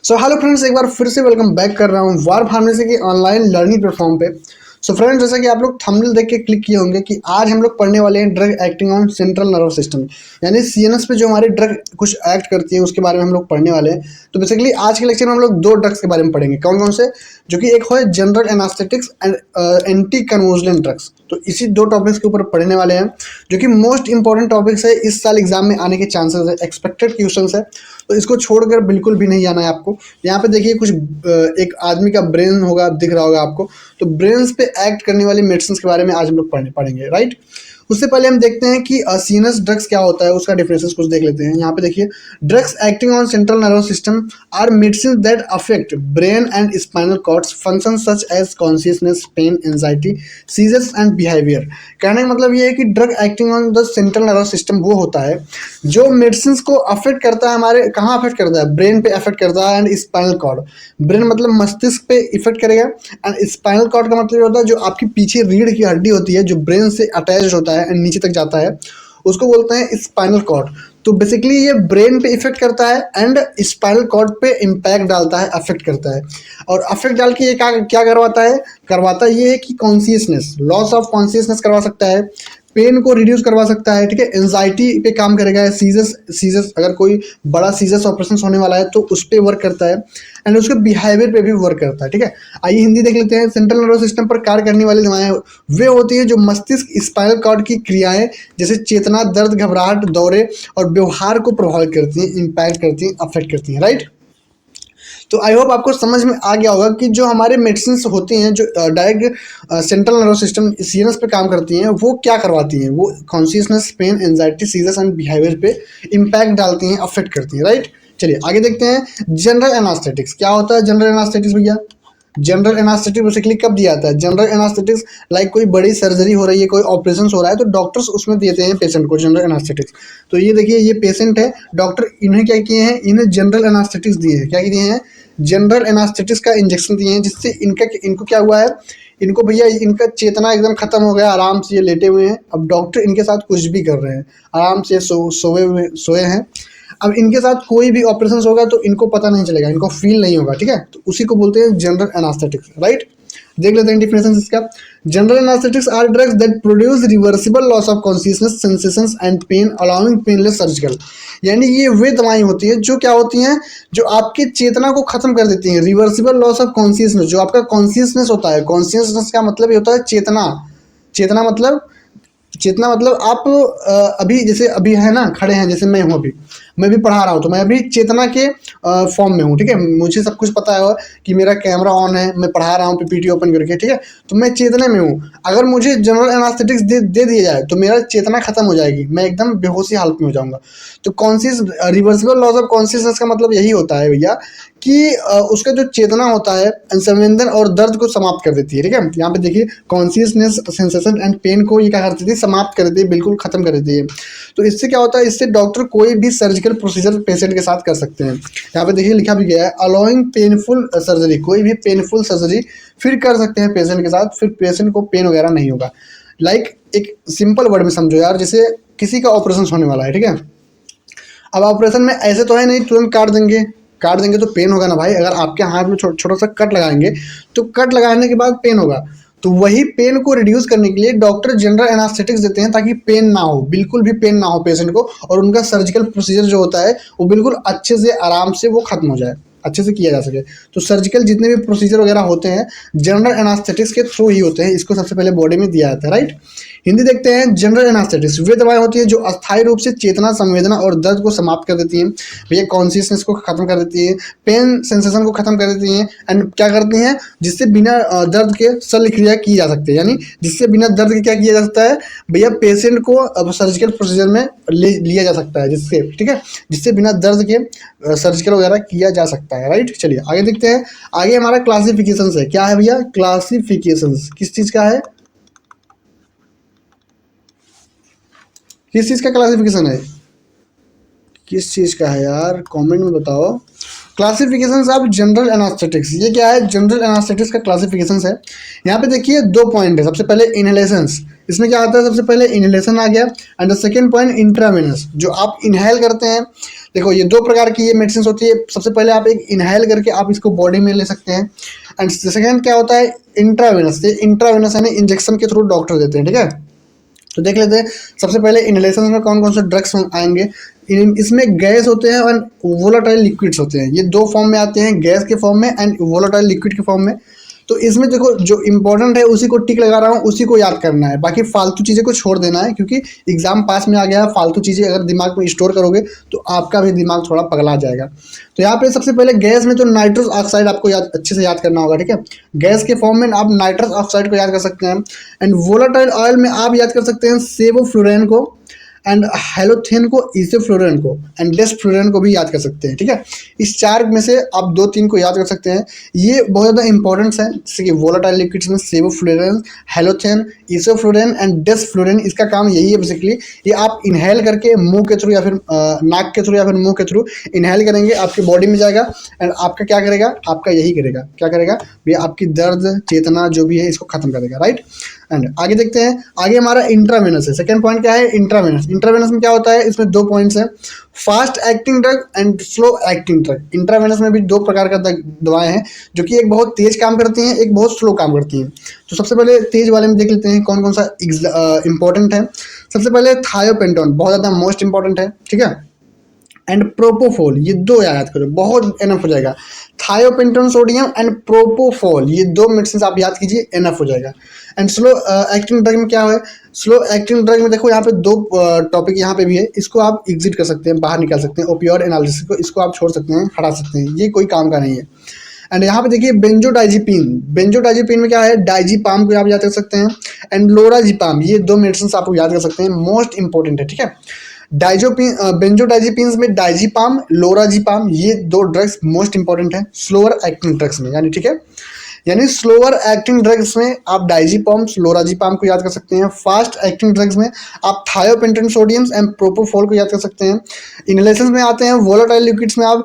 So hello friends, एक बार फिर से वेलकम बैक कर रहा हूँ वार फार्मेसी के ऑनलाइन लर्निंग प्लेटफॉर्म पे। सो फ्रेंड्स, जैसा कि आप लोग थंबनेल देख के क्लिक किए होंगे कि आज हम लोग पढ़ने वाले हैं drug acting on central nervous system, यानी सीएनएस पे जो हमारी ड्रग कुछ एक्ट करती है उसके बारे में हम लोग पढ़ने वाले हैं। तो बेसिकली आज के लेक्चर में हम लोग दो ड्रग्स के बारे में पढ़ेंगे। कौन कौन से? जो कि एक है general anaesthetics and anticonvulsant drugs. तो इसी दो टॉपिक्स के ऊपर पढ़ने वाले हैं, जो कि मोस्ट इंपॉर्टेंट टॉपिक्स है, इस साल एग्जाम में आने के चांसेस है, एक्सपेक्टेड क्वेश्चंस है। तो इसको छोड़कर बिल्कुल भी नहीं आना है आपको। यहाँ पे देखिए कुछ एक आदमी का ब्रेन होगा, दिख रहा होगा आपको। तो ब्रेन्स पे एक्ट करने वाली मेडिसिन के बारे में आज हम लोग पढ़ेंगे, राइट। उससे पहले हम देखते हैं कि सीएनएस ड्रग्स क्या होता है, उसका डिफरेंसेस कुछ देख लेते हैं। यहाँ पे देखिए, drugs acting on central nervous system are medicine that affect brain and spinal cords function such as consciousness, pain, anxiety, seizures and behaviour. कहने का मतलब ये है कि drug acting on the central nervous system वो होता है जो मेडिसिन को अफेक्ट करता है। हमारे कहाँ अफेक्ट करता है? ब्रेन पे अफेक्ट करता है एंड स्पाइनल कॉर्ड। ब्रेन मतलब मस्तिष्क पे इफेक्ट करेगा, एंड स्पाइनल कॉर्ड का मतलब होता है जो आपकी पीछे रीढ़ की हड्डी होती है, जो ब्रेन से अटैच होता है एंड नीचे तक जाता है, उसको बोलते हैं स्पाइनल कॉर्ड। तो बेसिकली ये ब्रेन पे इफेक्ट करता है एंड स्पाइनल कॉर्ड पे इम्पैक्ट डालता है, अफेक्ट करता है। और अफेक्ट डाल के ये क्या करवाता है ये है कि कॉन्शियसनेस, लॉस ऑफ कॉन्शियसनेस करवा सकता है, पेन को रिड्यूस करवा सकता है, ठीक है, एंजाइटी पे काम करेगा, सीजर्स अगर कोई बड़ा सीजर्स ऑपरेशन होने वाला है तो उस पर वर्क करता है, एंड उसके बिहेवियर पे भी वर्क करता है, ठीक है। आइए हिंदी देख लेते हैं। सेंट्रल नर्वस सिस्टम पर कार्य करने वाली दवाएं वे होती है जो मस्तिष्क, स्पाइनल कॉर्ड की क्रियाएं जैसे चेतना, दर्द, घबराहट, दौरे और व्यवहार को प्रभावित करती हैं, इम्पैक्ट करती हैं, अफेक्ट करती हैं, राइट। तो आई होप आपको समझ में आ गया होगा कि जो हमारे मेडिसिन होती हैं जो direct central nervous system CNS पे काम करती हैं, वो क्या करवाती हैं? वो consciousness, pain, anxiety, seizures and behaviour पे इम्पैक्ट डालती हैं, अफेक्ट करती हैं, राइट। चलिए आगे देखते हैं। जनरल एनास्थेटिक्स क्या होता है? जनरल एनास्थेटिक्स भैया, जनरल एनास्थेटिक्स बेसिकली कब दिया जाता है? जनरल एनास्थेटिक्स लाइक कोई बड़ी सर्जरी हो रही है, कोई ऑपरेशन हो रहा है, तो डॉक्टर्स उसमें देते हैं पेशेंट को जनरल एनास्थेटिक्स। तो ये देखिए, ये पेशेंट है, डॉक्टर इन्हें क्या किए हैं? इन्हें जनरल एनास्थेटिक्स दिए हैं। क्या दिए हैं? जनरल एनास्थेटिक्स का इंजेक्शन दिए हैं, जिससे इनको क्या हुआ है? इनको भैया इनका चेतना एकदम खत्म हो गया, आराम से ये लेटे हुए हैं। अब डॉक्टर इनके साथ कुछ भी कर रहे हैं, आराम से सोए हैं। अब इनके साथ कोई भी ऑपरेशन होगा तो इनको पता नहीं चलेगा, इनको फील नहीं होगा, ठीक है। तो उसी को बोलते हैं जनरल एनास्थेटिक्स, राइट। देख लेते हैं डिफिनेशन इसका। General anaesthetics are drugs that produce reversible loss of consciousness, sensations and pain allowing painless surgical. यानी ये वे दवाएं होती हैं जो क्या होती हैं? जो आपकी चेतना को खत्म कर देती हैं। रिवर्सिबल लॉस ऑफ कॉन्शियसनेस, जो आपका कॉन्शियसनेस होता है, कॉन्शियसनेस का मतलब ये होता है चेतना। चेतना मतलब आप अभी जैसे अभी है ना, खड़े हैं, जैसे मैं हूँ, अभी मैं भी पढ़ा रहा हूँ, तो मैं अभी चेतना के फॉर्म में हूँ, ठीक है। मुझे सब कुछ पता है कि मेरा कैमरा ऑन है, मैं पढ़ा रहा हूँ पीपीटी ओपन करके, ठीक है। तो मैं चेतने में हूँ। अगर मुझे जनरल एनास्थेटिक्स दे दिया जाए तो मेरा चेतना खत्म हो जाएगी, मैं एकदम बेहोशी हालत में हो जाऊंगा। तो conscious reversible loss of consciousness का मतलब यही होता है भैया कि उसका जो चेतना होता है, संवेदन और दर्द को समाप्त कर देती है, ठीक है। यहाँ पे देखिए, कॉन्शियसनेस, सेंसेशन एंड पेन को ये क्या कर देती है? समाप्त कर देती है, बिल्कुल खत्म कर देती है। तो इससे क्या होता है? इससे डॉक्टर कोई भी सर्जिकल प्रोसीजर पेशेंट के साथ कर सकते हैं। यहाँ पे देखिए लिखा भी गया है, अलाउइंग पेनफुल सर्जरी, कोई भी पेनफुल सर्जरी फिर कर सकते हैं पेशेंट के साथ, फिर पेशेंट को पेन वगैरह नहीं होगा। लाइक एक सिंपल वर्ड में समझो यार, जैसे किसी का ऑपरेशन होने वाला है, ठीक है। अब ऑपरेशन में ऐसे तो है नहीं तुरंत काट देंगे तो पेन होगा ना भाई। अगर आपके हाथ में छोटा सा कट लगाएंगे तो कट लगाने के बाद पेन होगा। तो वही पेन को रिड्यूस करने के लिए डॉक्टर जनरल एनास्थेटिक्स देते हैं, ताकि पेन ना हो, बिल्कुल भी पेन ना हो पेशेंट को, और उनका सर्जिकल प्रोसीजर जो होता है वो बिल्कुल अच्छे से, आराम से वो खत्म हो जाए, अच्छे से किया जा सके। तो सर्जिकल जितने भी प्रोसीजर वगैरह होते हैं जनरल एनास्थेटिक्स के थ्रू ही होते हैं। इसको सबसे पहले बॉडी में दिया जाता है, राइट। हिंदी देखते हैं। जनरल एनास्थेटिक्स वे दवाएं होती हैं जो अस्थायी रूप से चेतना, संवेदना और दर्द को समाप्त कर देती हैं, भैया कॉन्शियसनेस को खत्म कर देती है, पेन सेंसेशन को खत्म कर देती हैं, एंड क्या करती हैं? जिससे बिना दर्द के शल्य क्रिया की जा सकती है, यानी जिससे बिना दर्द के क्या किया जा सकता है भैया? पेशेंट को अब सर्जिकल प्रोसीजर में लिया जा सकता है, जिससे, ठीक है, जिससे बिना दर्द के सर्जिकल वगैरह किया जा सकता है, राइट। चलिए आगे देखते हैं। आगे हमारा क्लासिफिकेशन है। क्या है भैया? क्लासिफिकेशन किस चीज का है? किस चीज का क्लासिफिकेशन है? किस चीज का है यार, कमेंट में बताओ। क्लासिफिकेशन ऑफ जनरल एनास्थेटिक्स, ये क्या है? जनरल एनास्थेटिक्स का क्लासिफिकेशन है। यहाँ पे देखिए 2 पॉइंट है। सबसे पहले इनहेलेशंस, इसमें क्या आता है, सबसे पहले इनहेलेशन आ गया, and the second point intravenous, जो आप इनहेल करते हैं। देखो ये दो प्रकार की ये मेडिसिन होती है। सबसे पहले आप एक इनहेल करके आप इसको बॉडी में ले सकते हैं, एंड सेकेंड क्या होता है इंट्रावेनस। ये इंट्रावेनस यानी इंजेक्शन के थ्रू डॉक्टर देते हैं, ठीक है। तो देख लेते हैं सबसे पहले इनहेलेशन में कौन कौन से ड्रग्स आएंगे। इसमें गैस होते हैं और वोलाटाइल लिक्विड्स होते हैं। ये दो फॉर्म में आते हैं, गैस के फॉर्म में एंड वोलाटाइल लिक्विड के फॉर्म में। तो इसमें देखो जो इंपॉर्टेंट है उसी को टिक लगा रहा हूँ, उसी को याद करना है, बाकी फालतू चीज़ें को छोड़ देना है, क्योंकि एग्जाम पास में आ गया। फालतू चीज़ें अगर दिमाग में स्टोर करोगे तो आपका भी दिमाग थोड़ा पगला जाएगा। तो यहाँ पे सबसे पहले गैस में तो नाइट्रस ऑक्साइड आपको अच्छे से याद करना होगा, ठीक है। गैस के फॉर्म में आप नाइट्रस ऑक्साइड को याद कर सकते हैं, एंड वोलाटाइल ऑयल में आप याद कर सकते हैं सेवोफ्लोराइन को, एंड हेलोथेन को, इसोफ्लोराइन को, एंड डेस्फ्लोराइन को भी याद कर सकते हैं, ठीक है। इस चार में से आप दो तीन को याद कर सकते हैं। ये बहुत ज़्यादा इंपॉर्टेंट है, जैसे कि वोलाटाइल लिक्विड्स में सेवोफ्लोराइन, हेलोथेन, इसोफ्लोराइन एंड डेस्फ्लोराइन। इसका काम यही है बेसिकली, ये आप इनहेल करके मुंह के थ्रू या फिर नाक के थ्रू या फिर मुंह के थ्रू इनहेल करेंगे, आपकी बॉडी में जाएगा, एंड आपका क्या करेगा, आपका यही करेगा, क्या करेगा भैया, आपकी दर्द चेतना जो भी है इसको खत्म कर देगा, राइट। एंड आगे देखते हैं, आगे हमारा इंट्रावेनस है। सेकंड पॉइंट क्या है, इंट्रावेनस। इंट्रावेनस में क्या होता है, इसमें दो पॉइंट्स हैं, fast acting drug and slow acting drug. Intravenous में भी दो प्रकार का दवाएं हैं, जो कि एक बहुत तेज काम करती हैं, एक बहुत स्लो काम करती हैं। तो सबसे पहले तेज वाले में देख लेते हैं कौन कौन सा इंपॉर्टेंट है। सबसे पहले थायोपेंटोन, बहुत ज़्यादा मोस्ट इंपॉर्टेंट है, ठीक है। एंड प्रोपोफोल, ये दो याद करो, बहुत एनफ हो जाएगा। थायोपेंटोन सोडियम एंड प्रोपोफोल, ये दो मेडिसिन आप याद कीजिए, एनफ हो जाएगा। एंड स्लो एक्टिंग ड्रग में क्या है, स्लो एक्टिंग ड्रग में देखो यहाँ पे दो टॉपिक यहाँ पे भी है, इसको आप एग्जिट कर सकते हैं, बाहर निकाल सकते हैं। ओपियोइड एनालिसिस को, इसको आप छोड़ सकते हैं, हटा सकते हैं, ये कोई काम का नहीं है। एंड यहाँ पे देखिए बेंजोडाइजिपिन। बेंजोडाइजिपिन में क्या है, डाइजीपाम को आप याद कर सकते हैं, एंड लोराजिपाम, ये दो मेडिसिन आप याद कर सकते हैं, मोस्ट इंपॉर्टेंट है, ठीक है। बेंजोडाइजिपिन्स में डाइजीपाम, लोराजिपाम, ये दो ड्रग्स मोस्ट इंपॉर्टेंट है स्लोअर एक्टिंग ड्रग्स में, यानी ठीक है। यानी स्लोअर एक्टिंग ड्रग्स में आप डाइजीपाम, लोराजिपाम को याद कर सकते हैं। फास्ट एक्टिंग ड्रग्स में आप थायोपेंटोन सोडियम्स एंड प्रोपोफोल को याद कर सकते हैं। इनहेलेशन में आते हैं वोलाटाइल लिक्विड्स में आप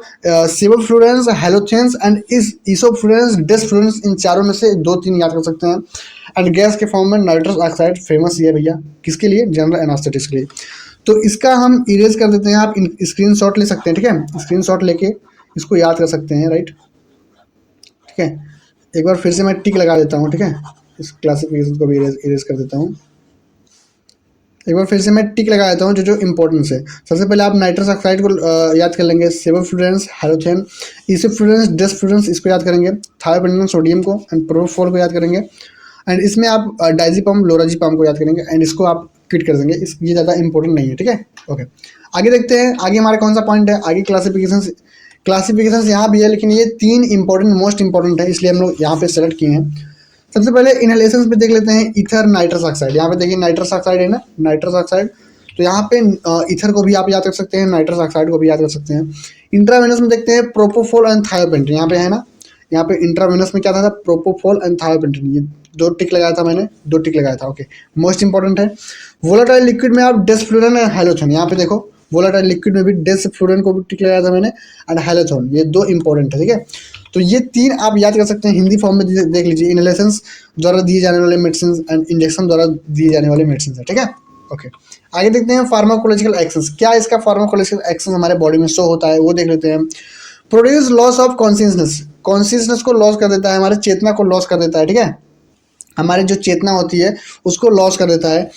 सेवोफ्लोरेंस, हेलोथेन्स एंड इसोफ्लोरेंस, डेस्फ्लोरेंस, इन चारों में से दो तीन याद कर सकते हैं। एंड गैस के फॉर्म में नाइट्रस ऑक्साइड, फेमस ये भैया किसके लिए, जनरल एनास्थेटिक्स के लिए। तो इसका हम इरेज कर देते हैं, आप स्क्रीन शॉट ले सकते हैं, ठीक है। स्क्रीन शॉट लेके इसको याद कर सकते हैं, राइट, ठीक है। एक बार फिर से मैं टिक लगा देता हूँ, ठीक है। इस क्लासिफिकेशन को भी इरेज कर देता हूँ। एक बार फिर से मैं टिक लगा देता हूँ जो जो इंपॉर्टेंस है। सबसे पहले आप नाइट्रस ऑक्साइड को याद कर लेंगे, सेवोफ्लोरेंस, हेलोथेन, इसोफ्लोरेंस, डेस्फ्लोरेंस, इसको याद करेंगे। थायोपेंटोन सोडियम को एंड प्रोपोफोल को याद करेंगे। एंड इसमें आप डाइजीपाम, लोराजिपाम को याद करेंगे, एंड इसको आप क्विट कर देंगे, ये ज़्यादा इंपॉर्टेंट नहीं है, ठीक है। ओके, आगे देखते हैं, आगे हमारा कौन सा पॉइंट है। आगे क्लासिफिकेशन यहाँ भी है, लेकिन ये तीन इंपॉर्टेंट, मोस्ट इंपॉर्टेंट है, इसलिए हम लोग यहाँ पे सेलेक्ट किए हैं। सबसे पहले इनहेलेशन पे देख लेते हैं, ईथर, नाइट्रस ऑक्साइड। यहाँ पे देखिए नाइट्रस ऑक्साइड है ना, नाइट्रस ऑक्साइड, तो यहाँ पे ईथर को भी आप याद कर सकते हैं, नाइट्रस ऑक्साइड को भी याद कर सकते हैं। इंट्रावेनस में देखते हैं प्रोपोफोल एंड थायोपेंटेन, यहाँ पे है ना, यहाँ पे इंट्रावेनस में क्या था, प्रोपोफोल एंड थायोपेंटेन, ये दो टिक लगाया था मैंने, दो टिक लगाया था, ओके, मोस्ट इंपॉर्टेंट है। वोलाटाइल लिक्विड में आप डेस्फ्लोराइन और हेलोथेन, यहाँ पे देखो वोलाटाइल लिक्विड में भी डेस्फ्लोराइन को भी टिक लगाया था मैंने, एंड हेलोथेन, ये दो इंपॉर्टेंट है, ठीक है। तो ये तीन आप याद कर सकते हैं, हिंदी फॉर्म में देख लीजिए, इनहेलेशंस द्वारा दिए जाने वाले मेडिसिन एंड इंजेक्शन द्वारा दिए जाने वाले मेडिसिन है, ठीक है। ओके, आगे देखते हैं फार्माकोलॉजिकल एक्शंस। क्या इसका फार्माकोलॉजिकल एक्शन हमारे बॉडी में शो होता है वो देख लेते हैं। Produce loss of consciousness, consciousness को लॉस कर देता है, हमारे चेतना को लॉस कर देता है, ठीक है। हमारी जो चेतना होती है उसको लॉस कर देता है।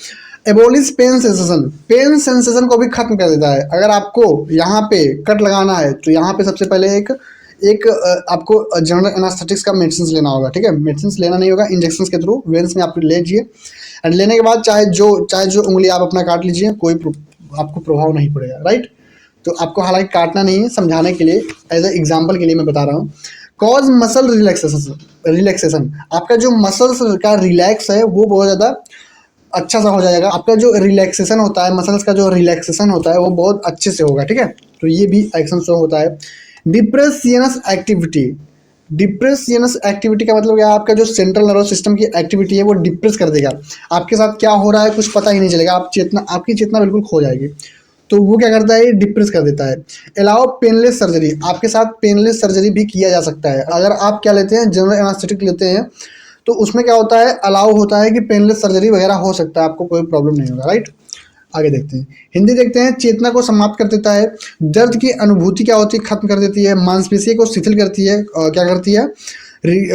Abolish pain sensation, pain sensation को भी खत्म कर देता है। अगर आपको यहाँ पे कट लगाना है तो यहाँ पे सबसे पहले एक आपको जनरल एनास्थेटिक्स का मेडिसिन लेना होगा, ठीक है। मेडिसिन लेना नहीं होगा, इंजेक्शन के थ्रू वेंस में आप ले लीजिए, एंड लेने के बाद चाहे जो उंगली आप अपना काट लीजिए, कोई आपको प्रभाव नहीं पड़ेगा, राइट। तो आपको हालांकि काटना नहीं है, समझाने के लिए, एज ए एग्जाम्पल के लिए मैं बता रहा हूँ। कॉज मसल रिलैक्सेशन, आपका जो मसल्स का रिलैक्स है वो बहुत ज़्यादा अच्छा सा हो जाएगा। आपका जो रिलैक्सेशन होता है, मसल्स का जो रिलैक्सेशन होता है वो बहुत अच्छे से होगा, ठीक है। तो ये भी एक्शन शो होता है। डिप्रेसियनस एक्टिविटी, डिप्रेसियनस एक्टिविटी का मतलब क्या है, आपका जो सेंट्रल नर्वस सिस्टम की एक्टिविटी है वो डिप्रेस कर देगा। आपके साथ क्या हो रहा है कुछ पता ही नहीं चलेगा, आपकी चेतना बिल्कुल खो जाएगी। तो वो क्या करता है, डिप्रेस कर देता है। अलाउ पेनलेस सर्जरी, आपके साथ पेनलेस सर्जरी भी किया जा सकता है अगर आप क्या लेते हैं, जनरल एनास्थेटिक लेते हैं, तो उसमें क्या होता है, अलाउ होता है कि पेनलेस सर्जरी वगैरह हो सकता है, आपको कोई प्रॉब्लम नहीं होगा, राइट। आगे देखते हैं, हिंदी देखते हैं। चेतना को समाप्त कर देता है, दर्द की अनुभूति क्या होती है, खत्म कर देती है, मांसपेशी को शिथिल करती है, क्या करती है,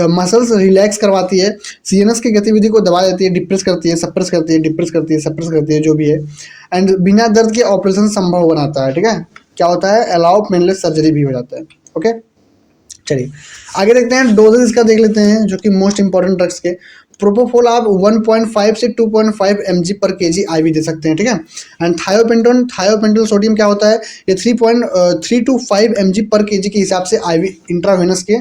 मसल्स रिलैक्स करवाती है, सीएनएस की गतिविधि को दबा देती है, डिप्रेस करती है, सप्रेस करती है, डिप्रेस करती है, सप्रेस करती है, जो भी है, एंड बिना दर्द के ऑपरेशन संभव बनाता है, ठीक है। क्या होता है, अलाउ पेनलेस सर्जरी भी हो जाता है, ओके। चलिए आगे देखते हैं, डोजेज इसका देख लेते हैं, जो कि मोस्ट इंपॉर्टेंट ड्रग्स के। प्रोपोफोल आप 1.5 से 2.5 mg पर केजी आईवी दे सकते हैं, ठीक है। एंड थायोपेंटोन सोडियम क्या होता है, ये 3 to 5 mg पर केजी के हिसाब से आईवी इंट्रावेनस के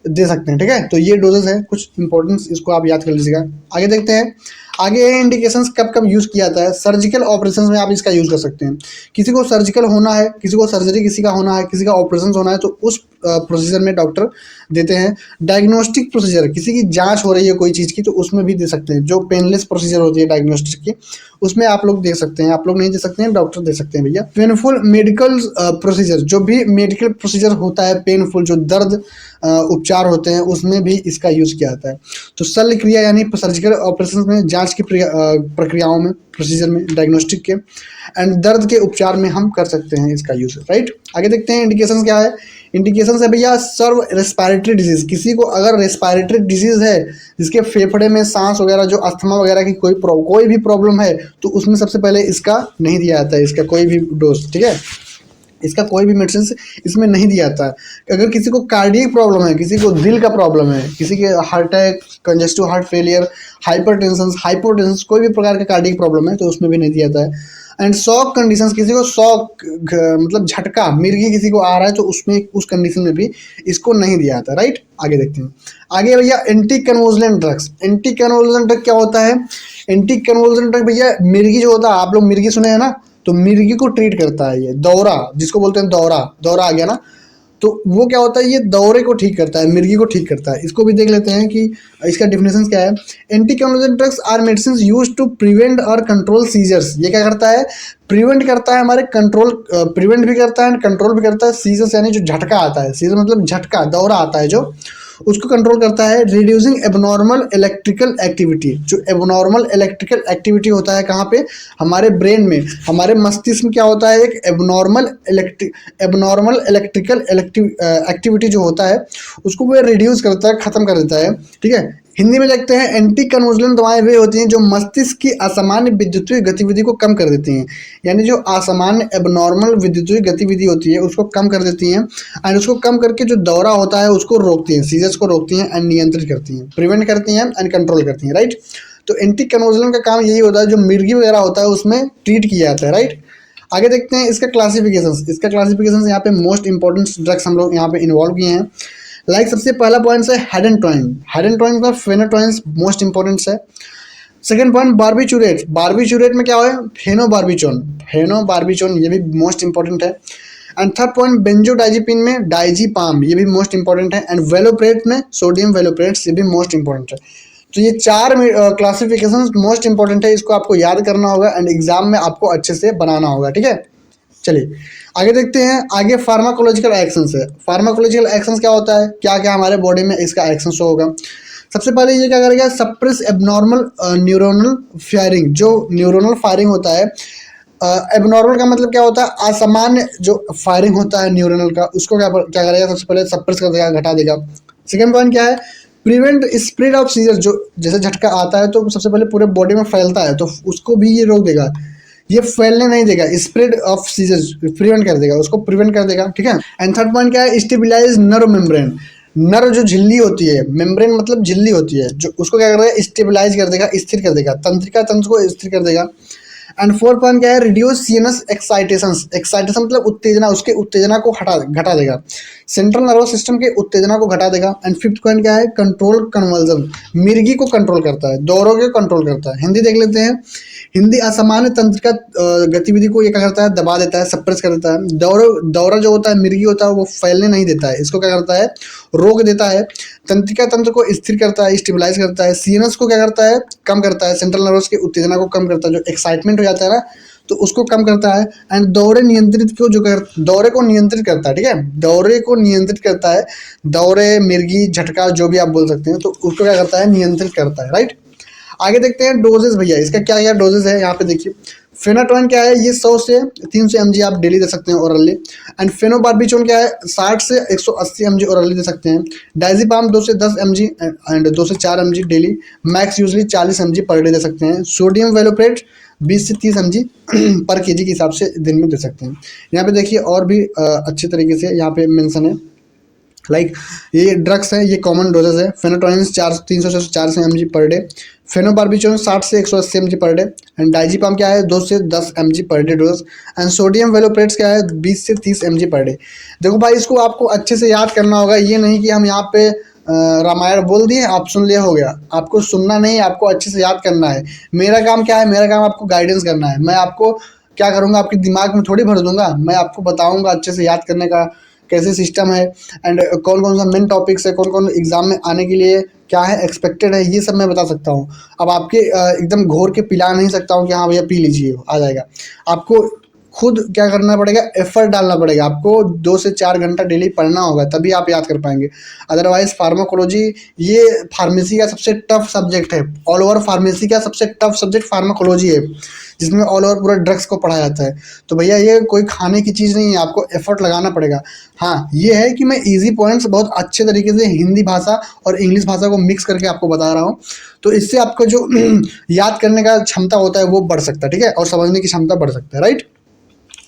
दे सकते हैं, ठीक है। तो ये डोजेस है, कुछ इंपॉर्टेंस इसको आप याद कर लीजिएगा। आगे देखते हैं, आगे इंडिकेशंस कब कब यूज़ किया जाता है। सर्जिकल ऑपरेशंस में आप इसका यूज़ कर सकते हैं। किसी को सर्जिकल होना है, किसी को सर्जरी किसी का होना है, किसी का ऑपरेशन होना है, तो उस प्रोसीजर में डॉक्टर देते हैं। डायग्नोस्टिक प्रोसीजर, किसी की जांच हो रही है कोई चीज़ की, तो उसमें भी दे सकते हैं। जो पेनलेस प्रोसीजर होती है डायग्नोस्टिक की, उसमें आप लोग दे सकते हैं। आप लोग नहीं दे सकते हैं, डॉक्टर दे सकते हैं भैया। पेनफुल मेडिकल प्रोसीजर, जो भी मेडिकल प्रोसीजर होता है पेनफुल, जो दर्द उपचार होते हैं, उसमें भी इसका यूज़ किया जाता है। तो शल्य क्रिया यानी सर्जिकल ऑपरेशन में, जांच की प्रक्रियाओं में, प्रोसीजर में, डायग्नोस्टिक के एंड दर्द के उपचार में हम कर सकते हैं इसका यूज़, राइट। आगे देखते हैं, इंडिकेशन क्या है। इंडिकेशन है भैया, सर्व रेस्पिरेटरी डिजीज, किसी को अगर रेस्पिरेटरी डिजीज है, जिसके फेफड़े में सांस वगैरह, जो अस्थमा वगैरह की कोई भी प्रॉब्लम है, तो उसमें सबसे पहले इसका नहीं दिया जाता है, इसका कोई भी डोज, ठीक है। इसका कोई भी मेडिसिन इसमें नहीं दिया जाता है। अगर किसी को कार्डियक प्रॉब्लम है, किसी को दिल का प्रॉब्लम है, किसी के heart attack, congestive heart failure, hypertension, hypotension, कोई भी प्रकार का कार्डियक प्रॉब्लम है, तो उसमें भी नहीं दिया जाता है। एंड शॉक कंडीशंस, किसी को शॉक मतलब झटका, मिर्गी किसी को आ रहा है, तो उसमें उस कंडीशन में भी इसको नहीं दिया जाता, राइट। आगे देखते हैं, आगे भैया एंटी कन्वुलेंट ड्रग्स। एंटी कन्वुलेंट ड्रग क्या होता है, एंटी कन्वुलेंट ड्रग भैया, मिर्गी जो होता है, आप लोग मिर्गी सुने हैं ना, तो मिर्गी को ट्रीट करता है ये। दौरा जिसको बोलते हैं, दौरा आ गया ना, तो वो क्या होता है, ये दौरे को ठीक करता है, मिर्गी को ठीक करता है। इसको भी देख लेते हैं कि इसका डिफिनेशन क्या है। Anticonvulsant drugs are medicine used to prevent और कंट्रोल सीजर्स। ये क्या करता है, प्रिवेंट करता है, हमारे कंट्रोल, प्रिवेंट भी करता है, कंट्रोल भी करता है। सीजर्स यानी जो झटका आता है, सीजर मतलब झटका, दौरा आता है जो, उसको कंट्रोल करता है। रिड्यूसिंग एबनॉर्मल इलेक्ट्रिकल एक्टिविटी, जो एबनॉर्मल इलेक्ट्रिकल एक्टिविटी होता है कहाँ पे, हमारे ब्रेन में, हमारे मस्तिष्क में क्या होता है, एक एबनॉर्मल इलेक्ट्रिकल एक्टिविटी जो होता है, उसको वो रिड्यूस करता है, खत्म कर देता है, ठीक है। हिंदी में देखते हैं, एंटी कन्वुलेंट दवाएं वे होती हैं जो मस्तिष्क की असामान्य विद्युतीय गतिविधि को कम कर देती हैं। यानी जो असामान्य एबनॉर्मल विद्युतीय गतिविधि होती है, उसको कम कर देती हैं, एंड उसको कम करके जो दौरा होता है उसको रोकती हैं, सीजर्स को रोकती हैं एंड नियंत्रित करती हैं, प्रिवेंट करती हैं एंड कंट्रोल करती हैं, राइट। तो एंटी कन्वुलेंट का काम यही होता है, जो मिर्गी वगैरह होता है उसमें ट्रीट किया जाता है, राइट। आगे देखते हैं इसका क्लासिफिकेशन यहाँ पे मोस्ट इंपॉर्टेंट ड्रग्स हम लोग यहाँ पे इन्वॉल्व किए हैं। लाइक सबसे पहला पॉइंट है हेडेंटोइन का फेनोटोइंस मोस्ट इंपॉर्टेंट है। सेकंड पॉइंट बारबीचूरेट में क्या है, फेनोबार्बिचोन, ये भी मोस्ट इंपॉर्टेंट है। एंड थर्ड पॉइंट बेंजोडाइजिपिन में डाइजीपाम, ये भी मोस्ट इंपॉर्टेंट है। एंड वेलोप्रेट में सोडियम वेलोप्रेट्स, ये भी मोस्ट इंपॉर्टेंट है। तो ये चार क्लासिफिकेशन मोस्ट इंपॉर्टेंट है, इसको आपको याद करना होगा एंड एग्जाम में आपको अच्छे से बनाना होगा, ठीक है। चलिए आगे देखते हैं, आगे फार्माकोलॉजिकल एक्शंस है। फार्माकोलॉजिकल एक्शंस क्या होता है, क्या क्या हमारे बॉडी में इसका एक्शन शो होगा। सबसे पहले ये क्या करेगा, सप्रेस एबनॉर्मल न्यूरोनल फायरिंग, जो न्यूरोनल फायरिंग होता है, एबनॉर्मल का मतलब क्या होता है, असामान्य जो फायरिंग होता है न्यूरोनल का, उसको क्या करेगा, सबसे पहले सप्रेस कर देगा, घटा देगा। सेकेंड पॉइंट क्या है, प्रिवेंट स्प्रेड ऑफ सीजर, जो जैसे झटका आता है तो सबसे पहले पूरे बॉडी में फैलता है, तो उसको भी ये रोक देगा, ये फैलने नहीं देगा, स्प्रेड ऑफ सीजर्स प्रिवेंट कर देगा, उसको प्रिवेंट कर देगा, ठीक है। एंड थर्ड पॉइंट क्या है, स्टेबिलाइज नर्व मेम्ब्रेन, नर्व जो झिल्ली होती है, मेम्ब्रेन मतलब झिल्ली होती है, जो उसको क्या करेगा, स्टेबिलाइज कर देगा, स्थिर कर देगा, तंत्रिका तंत्र को स्थिर कर देगा। एंड फोर्थ पॉइंट क्या है, रिड्यूस सीएनएस एक्साइटेशन मतलब उत्तेजना, उसके उत्तेजना को घटा देगा, सेंट्रल नर्वस सिस्टम के उत्तेजना को घटा देगा। एंड फिफ्थ पॉइंट क्या है, कंट्रोल कन्वर्जन, मिर्गी को कंट्रोल करता है, दौरों को कंट्रोल करता है। हिंदी देख लेते हैं, हिंदी असामान्य तंत्रिका गतिविधि को ये क्या करता है, दबा देता है, सप्रेस कर देता है। दौरा जो होता है, मिर्गी होता है, वो फैलने नहीं देता है, इसको क्या करता है, रोक देता है। तंत्रिका तंत्र को स्थिर करता है, स्टेबलाइज करता है। सीएनएस को क्या करता है, कम करता है, सेंट्रल नर्वस की उत्तेजना को कम करता है, जो एक्साइटमेंट हो जाता है ना, तो उसको कम करता है। एंड दौरे को नियंत्रित करता है, ठीक है, दौरे को नियंत्रित करता है, दौरे, मिर्गी, झटका जो भी आप बोल सकते हैं, तो उसको क्या करता है, नियंत्रित करता है, राइट। आगे देखते हैं डोजेस भैया, इसका क्या क्या डोजेस है, यहाँ पे देखिए। फेनाटोइन क्या है, ये 100 से 300 mg आप डेली दे सकते हैं ओरली। एंड फेनोबार्बिटोन क्या है, 60 से 180 mg ओरली दे सकते हैं। डाइजीपाम 2 से 10 mg एंड 2 से 4 mg daily, max usually 40 mg per day they सकते हैं। सोडियम वेलोप्रेट 20 से 30 mg पर केजी के हिसाब से दिन में दे सकते हैं। यहाँ पे देखिए और भी अच्छे तरीके से यहाँ पे मेंशन है, लाइक ये ड्रग्स है, ये कॉमन डोजेज है। फेनाटोनिन 300 से 400 mg पर डे, फेनोबार्बिटोन 60 से 180 mg per day, and diazepam क्या है 2 से 10 mg per day dose, and sodium valproates क्या है 20 से 30 mg पर डे। देखो भाई, इसको आपको अच्छे से याद करना होगा, ये नहीं कि हम यहाँ पे रामायण बोल दिए आप सुन लिया हो गया, आपको सुनना नहीं, आपको अच्छे से याद करना है। मेरा काम क्या है, मेरा काम आपको गाइडेंस करना है। मैं आपको क्या करूँगा, आपके दिमाग में थोड़ी भर दूंगा, मैं आपको बताऊंगा अच्छे से याद करने का कैसे सिस्टम है, एंड कौन कौन सा मेन टॉपिक्स है, कौन कौन एग्जाम में आने के लिए क्या है एक्सपेक्टेड है, ये सब मैं बता सकता हूँ। अब आपके एकदम घोर के पिला नहीं सकता हूँ कि हाँ भैया पी लीजिए आ जाएगा। आपको खुद क्या करना पड़ेगा, एफर्ट डालना पड़ेगा, आपको 2 से 4 घंटा डेली पढ़ना होगा, तभी आप याद कर पाएंगे। अदरवाइज फार्माकोलॉजी ये फार्मेसी का सबसे टफ सब्जेक्ट है, ऑल ओवर फार्मेसी का सबसे टफ सब्जेक्ट फार्माकोलॉजी है, जिसमें ऑल ओवर पूरा ड्रग्स को पढ़ाया जाता है। तो भैया ये कोई खाने की चीज़ नहीं है, आपको एफर्ट लगाना पड़ेगा। हाँ ये है कि मैं इजी पॉइंट्स बहुत अच्छे तरीके से हिंदी भाषा और इंग्लिश भाषा को मिक्स करके आपको बता रहा हूँ, तो इससे आपका जो याद करने का क्षमता होता है वो बढ़ सकता है, ठीक है, और समझने की क्षमता बढ़ सकता है, राइट।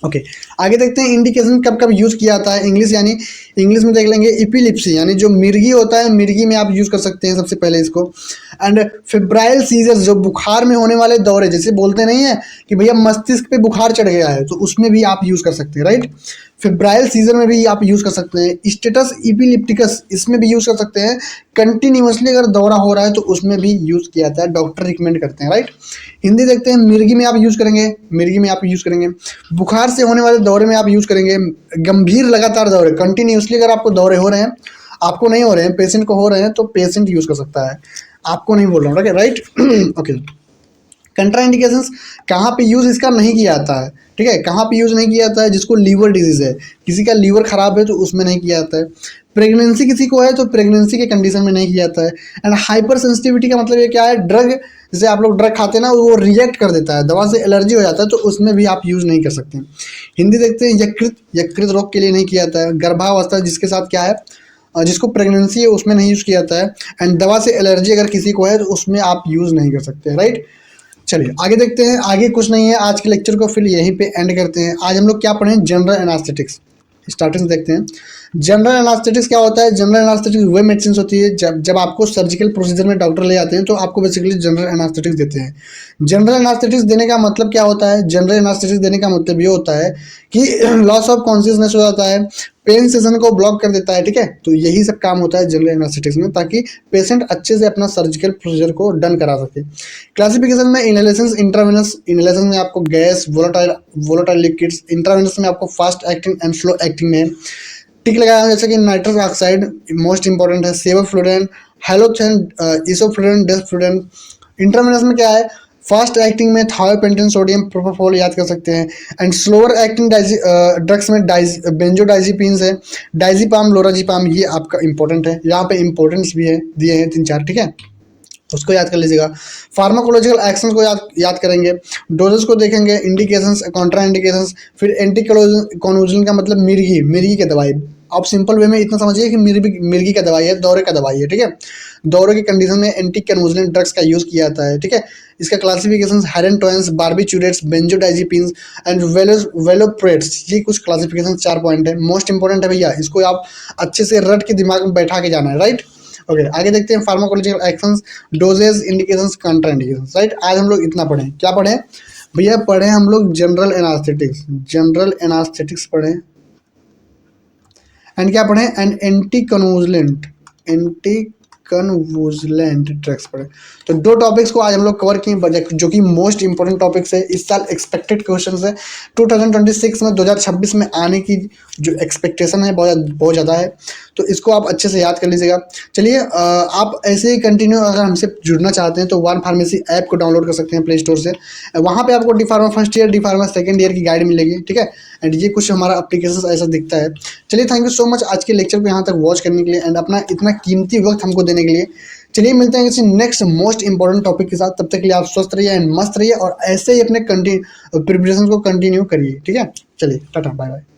ओके आगे देखते हैं इंडिकेशन कब कब यूज़ किया जाता है इंग्लिश, यानी इंग्लिश में देख लेंगे इपिलिप्सी, यानी जो मिर्गी होता है, मिर्गी में आप यूज़ कर सकते हैं सबसे पहले इसको। एंड फेब्राइल सीजर्स, जो बुखार में होने वाले दौरे, जैसे बोलते नहीं है कि भैया मस्तिष्क पे बुखार चढ़ गया है, तो उसमें भी आप यूज़ कर सकते हैं, राइट। फेब्राइल सीजन में भी आप यूज़ कर सकते हैं। स्टेटस इपिलिप्टिकस, इसमें भी यूज़ कर सकते हैं। कंटिन्यूसली अगर दौरा हो रहा है तो उसमें भी यूज़ किया जाता है, डॉक्टर रिकमेंड करते हैं, राइट। हिंदी देखते हैं, मिर्गी में आप यूज़ करेंगे, मिर्गी में आप यूज़ करेंगे। बुखार से होने वाले दौरे में आप यूज़ करेंगे। गंभीर लगातार दौरे, कंटिन्यूसली अगर आपको दौरे हो रहे हैं, आपको नहीं हो रहे हैं, पेशेंट को हो रहे हैं, तो पेशेंट यूज़ कर सकता है, आपको नहीं बोल रहा हूँ, राइट। ओके कंट्राइंडिकेशंस, कहाँ पे यूज़ इसका नहीं किया जाता है, ठीक है, कहाँ पे यूज़ नहीं किया जाता है, जिसको लीवर डिजीज़ है, किसी का लीवर ख़राब है तो उसमें नहीं किया जाता है। प्रेगनेंसी किसी को है तो प्रेगनेंसी के कंडीशन में नहीं किया जाता है। एंड हाइपर सेंसिटिविटी का मतलब ये क्या है, ड्रग, जैसे आप लोग ड्रग खाते हैं ना, वो रिएक्ट कर देता है, दवा से एलर्जी हो जाता है, तो उसमें भी आप यूज़ नहीं कर सकते। हिंदी देखते हैं, यकृत, यकृत रोग के लिए नहीं किया जाता है। गर्भावस्था जिसके साथ क्या है, जिसको प्रेगनेंसी है उसमें नहीं यूज़ किया जाता है। एंड दवा से एलर्जी अगर किसी को है तो उसमें आप यूज़ नहीं कर सकते, राइट। चलिए आगे देखते हैं, आगे कुछ नहीं है, आज के लेक्चर को फिर यहीं पे एंड करते हैं। आज हम लोग क्या पढ़ें, जनरल एनास्थेटिक्स, स्टार्टिंग से देखते हैं। जनरल एनास्थेटिक्स क्या होता है, जनरल एनास्थेटिक्स वे मेडिसिन होती है जब आपको सर्जिकल प्रोसीजर में डॉक्टर ले आते हैं तो आपको बेसिकली जनरल एनास्थेटिक्स देते हैं। जनरल एनास्थेटिक्स देने का मतलब क्या होता है, जनरल एनास्थेटिक्स देने का मतलब ये होता है कि लॉस ऑफ कॉन्शियसनेस हो जाता है, पेन सेशन को ब्लॉक कर देता है, ठीक है, तो यही सब काम होता है जनरल एनास्थेटिक्स में, ताकि पेशेंट अच्छे से अपना सर्जिकल प्रोसीजर को डन करा सके। क्लासिफिकेशन में इनहेलेशन, इंट्रावेनस, इनहेलेशन में आपको गैस, वोलेटाइल लिक्विड्स, इंट्रावेनस में आपको fast acting and slow acting में टिक लगाया है, जैसे कि नाइट्रस ऑक्साइड मोस्ट इंपॉर्टेंट है, सेवोफ्लुरेन, हेलोथेन, इसोफ्लुरेन, डेस्फ्लुरेन। इंट्रावेनस में क्या है, फास्ट एक्टिंग में थायोपेंटेन, सोडियम प्रोपोफॉल याद कर सकते हैं। एंड स्लोअर एक्टिंग ड्रग्स में बेंजोडाइजिपिन्स है, डाइजिपाम, लोराजिपाम, ये आपका इंपॉर्टेंट है, यहाँ पे इंपॉर्टेंस भी है, दिए हैं 3-4, ठीक है, उसको याद कर लीजिएगा। फार्माकोलॉजिकल एक्शन को याद करेंगे, डोजेस को देखेंगे, इंडिकेशंस, कॉन्ट्रा इंडिकेशंस, फिर एंटी कन्वुल्सन का मतलब मिर्गी, मिर्गी की दवाई। आप सिंपल वे में इतना समझिए कि मिर्गी का दवाई है, दौरे का दवाई है, ठीक है, दौरे की कंडीशन में एंटी कन्वुल्सन ड्रग्स का यूज़ किया जाता है, ठीक है। इसका क्लासिफिकेशन हेरेंटोइंस, बार्बिट्यूरेट्स, बेंजोडाइजिपिन्स एंड वेलोप्रेट्स, ये कुछ क्लासिफिकेशन 4 पॉइंट है, मोस्ट इंपॉर्टेंट है भैया, इसको आप अच्छे से रट के दिमाग में बैठा के जाना है, राइट। ओके आगे देखते हैं pharmacological actions, doses, indications, कंट्रा indications, right. आज हम लोग इतना पढ़ें, क्या पढ़ें भैया, पढ़े हम लोग जनरल एनास्थेटिक्स, जनरल एनास्थेटिक्स पढ़ें, एंड क्या पढ़ें, एंड एंटी कन्वुलेंट, एंटी कन्वुलेंट ड्रग्स पढ़े। तो 2 टॉपिक्स को आज हम लोग कवर किए जो कि मोस्ट इंपॉर्टेंट टॉपिक्स है, इस साल एक्सपेक्टेड क्वेश्चन है 2026 में, 2026 में आने की जो एक्सपेक्टेशन है बहुत ज़्यादा है, तो इसको आप अच्छे से याद कर लीजिएगा। चलिए आप ऐसे ही कंटिन्यू अगर हमसे जुड़ना चाहते हैं तो वन फार्मेसी ऐप को डाउनलोड कर सकते हैं प्ले स्टोर से। वहाँ पे आपको D pharma first year, D pharma second year की गाइड मिलेगी, ठीक है। एंड ये कुछ हमारा एप्लीकेशन ऐसा दिखता है। चलिए थैंक यू सो मच आज के लेक्चर को यहाँ तक वॉच करने के लिए एंड अपना इतना कीमती वक्त हमको देने के लिए। चलिए मिलते हैं किसी नेक्स्ट मोस्ट इंपॉर्टेंट टॉपिक के साथ, तब तक के लिए आप स्वस्थ रहिए एंड मस्त रहिए और ऐसे ही अपने प्रिपरेशन को कंटिन्यू करिए, ठीक है। चलिए टाटा बाय बाय।